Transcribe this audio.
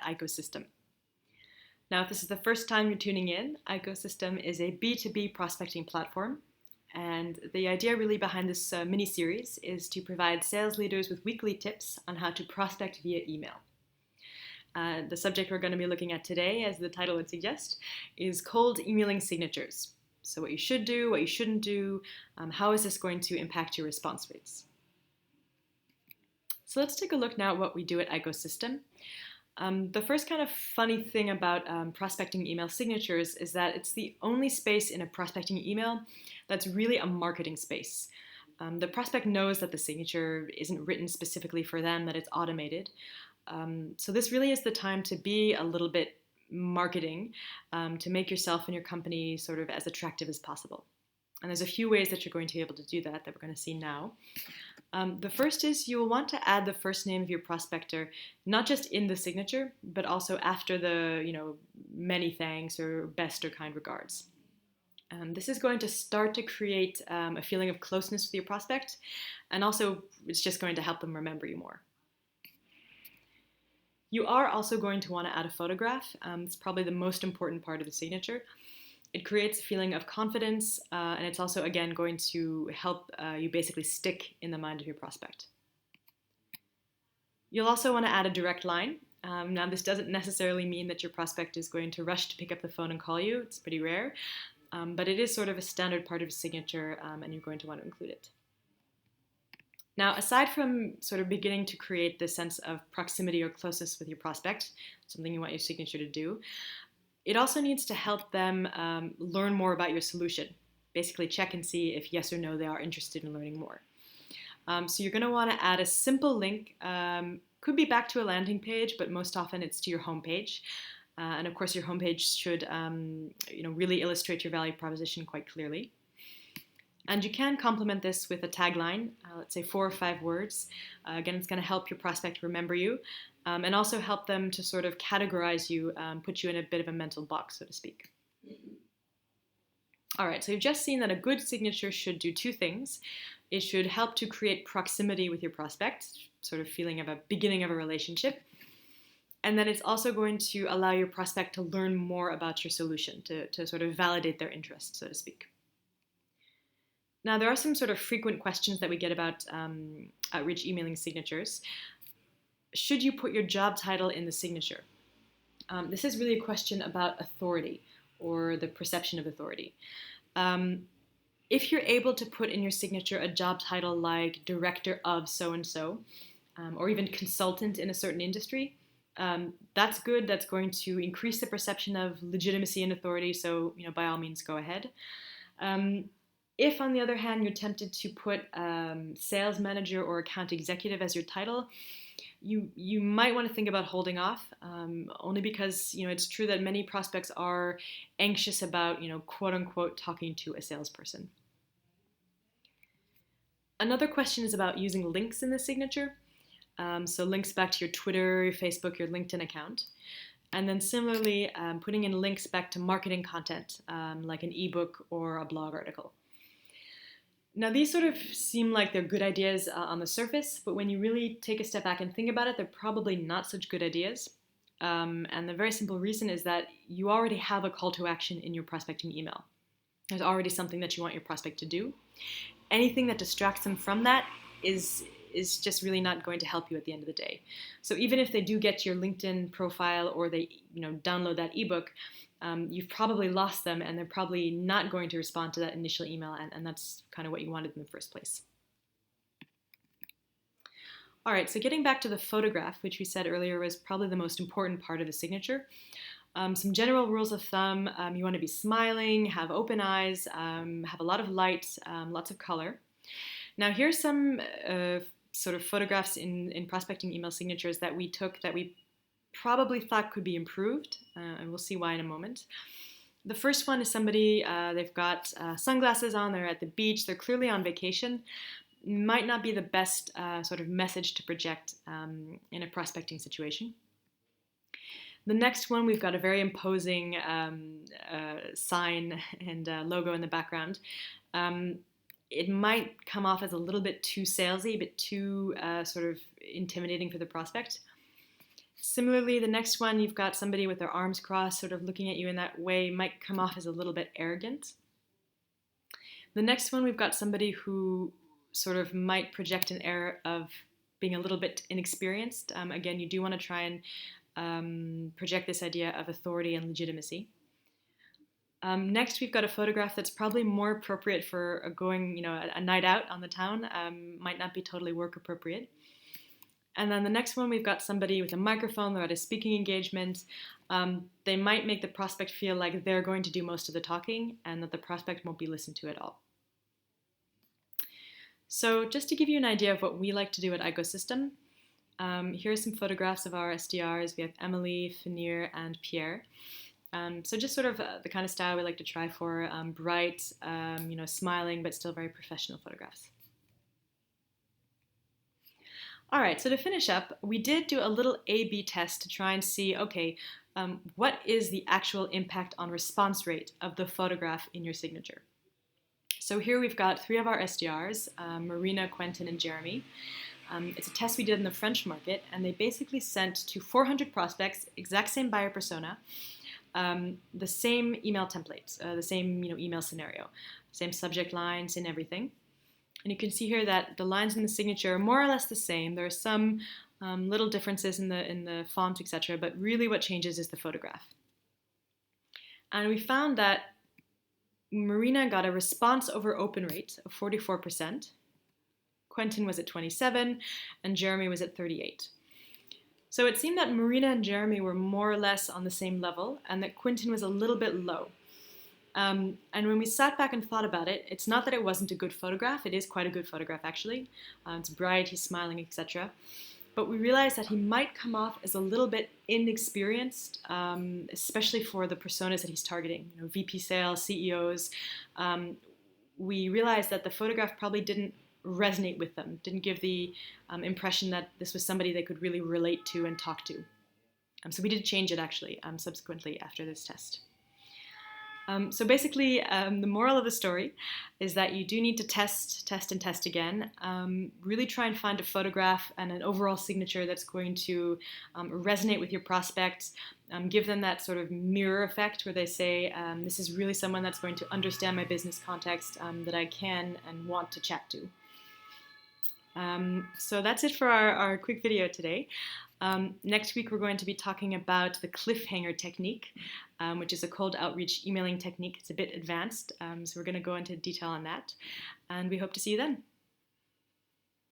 IKO system. Now, if this is the first time you're tuning in, IKO system is a B2B prospecting platform. And the idea really behind this mini-series is to provide sales leaders with weekly tips on how to prospect via email. The subject we're going to be looking at today, as the title would suggest, is cold emailing signatures. So what you should do, what you shouldn't do, how is this going to impact your response rates? So let's take a look now at what we do at IKO system. The first kind of funny thing about prospecting email signatures is that it's the only space in a prospecting email that's really a marketing space. The prospect knows that the signature isn't written specifically for them, that it's automated. So this really is the time to be a little bit marketing, to make yourself and your company sort of as attractive as possible. And there's a few ways that you're going to be able to do that we're going to see now. The first is you will want to add the first name of your prospector, not just in the signature, but also after the, many thanks or best or kind regards. This is going to start to create a feeling of closeness with your prospect, and also it's just going to help them remember you more. You are also going to want to add a photograph. It's probably the most important part of the signature. It creates a feeling of confidence, and it's also, again, going to help you basically stick in the mind of your prospect. You'll also want to add a direct line. Now, this doesn't necessarily mean that your prospect is going to rush to pick up the phone and call you. It's pretty rare, but it is sort of a standard part of a signature, and you're going to want to include it. Now, aside from sort of beginning to create this sense of proximity or closeness with your prospect, something you want your signature to do, it also needs to help them learn more about your solution. Basically check and see if yes or no they are interested in learning more. So you're going to want to add a simple link. Could be back to a landing page, but most often it's to your homepage. And of course your homepage should really illustrate your value proposition quite clearly. And you can complement this with a tagline, let's say 4 or 5 words. Again, it's going to help your prospect remember you, and also help them to sort of categorize you, put you in a bit of a mental box, so to speak. All right, so you've just seen that a good signature should do 2 things. It should help to create proximity with your prospect, sort of feeling of a beginning of a relationship. And then it's also going to allow your prospect to learn more about your solution, to sort of validate their interest, so to speak. Now, there are some sort of frequent questions that we get about outreach emailing signatures. Should you put your job title in the signature? This is really a question about authority or the perception of authority. If you're able to put in your signature a job title like director of so-and-so, or even consultant in a certain industry, that's good. That's going to increase the perception of legitimacy and authority, so by all means go ahead. If, on the other hand, you're tempted to put sales manager or account executive as your title, you might want to think about holding off, only because it's true that many prospects are anxious about quote unquote talking to a salesperson. Another question is about using links in the signature, so links back to your Twitter, your Facebook, your LinkedIn account. And then similarly, putting in links back to marketing content, like an ebook or a blog article. Now, these sort of seem like they're good ideas on the surface, but when you really take a step back and think about it, they're probably not such good ideas. And the very simple reason is that you already have a call to action in your prospecting email. There's already something that you want your prospect to do. Anything that distracts them from that is just really not going to help you at the end of the day. So even if they do get your LinkedIn profile or they download that ebook, you've probably lost them, and they're probably not going to respond to that initial email, and that's kind of what you wanted in the first place. All right, so getting back to the photograph, which we said earlier was probably the most important part of the signature. Some general rules of thumb: you want to be smiling, have open eyes, have a lot of light, lots of color. Now, here's some sort of photographs in prospecting email signatures that we took that we probably thought could be improved, and we'll see why in a moment. The first one is somebody, they've got sunglasses on, they're at the beach, they're clearly on vacation. Might not be the best sort of message to project in a prospecting situation. The next one, we've got a very imposing sign and logo in the background. It might come off as a little bit too salesy, a bit too sort of intimidating for the prospect. Similarly, the next one, you've got somebody with their arms crossed, sort of looking at you in that way, might come off as a little bit arrogant. The next one, we've got somebody who sort of might project an air of being a little bit inexperienced. Again, you do want to try and project this idea of authority and legitimacy. Next, we've got a photograph that's probably more appropriate for going, a night out on the town. Might not be totally work appropriate. And then the next one, we've got somebody with a microphone. They're at a speaking engagement. They might make the prospect feel like they're going to do most of the talking and that the prospect won't be listened to at all. So just to give you an idea of what we like to do at IKO System, here are some photographs of our SDRs. We have Emily, Fanir, and Pierre. So just sort of the kind of style we like to try for, bright, smiling, but still very professional photographs. All right, so to finish up, we did do a little A/B test to try and see, okay, what is the actual impact on response rate of the photograph in your signature? So here we've got 3 of our SDRs, Marina, Quentin, and Jeremy. It's a test we did in the French market, and they basically sent to 400 prospects, exact same buyer persona, the same email template, the same email scenario, same subject line, same everything. And you can see here that the lines in the signature are more or less the same. There are some little differences in the font, etc., but really what changes is the photograph. And we found that Marina got a response over open rate of 44%, Quentin was at 27%, and Jeremy was at 38%. So it seemed that Marina and Jeremy were more or less on the same level, and that Quentin was a little bit low. And when we sat back and thought about it, it's not that it wasn't a good photograph. It is quite a good photograph, actually. It's bright, he's smiling, etc. But we realized that he might come off as a little bit inexperienced, especially for the personas that he's targeting, VP sales, CEOs. We realized that the photograph probably didn't resonate with them, didn't give the impression that this was somebody they could really relate to and talk to. So we did change it, actually, subsequently after this test. So basically, the moral of the story is that you do need to test, and test again. Really try and find a photograph and an overall signature that's going to resonate with your prospects. Give them that sort of mirror effect where they say, this is really someone that's going to understand my business context that I can and want to chat to. So that's it for our quick video today. Next week, we're going to be talking about the Cliffhanger Technique, which is a cold outreach emailing technique. It's a bit advanced, so we're going to go into detail on that, and we hope to see you then.